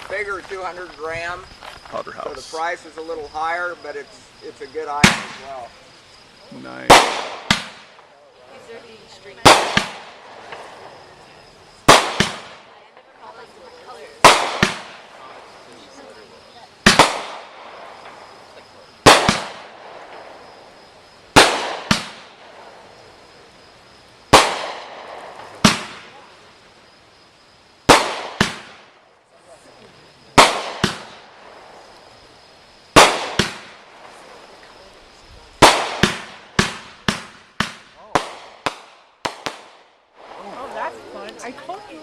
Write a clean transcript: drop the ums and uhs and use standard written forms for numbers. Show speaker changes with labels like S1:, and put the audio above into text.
S1: bigger 200 gram.
S2: Powder
S1: So
S2: house.
S1: the price is a little higher, but it's a good item as well.
S2: Nice.
S3: Is there any string?
S4: Oh, that's fun. I told you.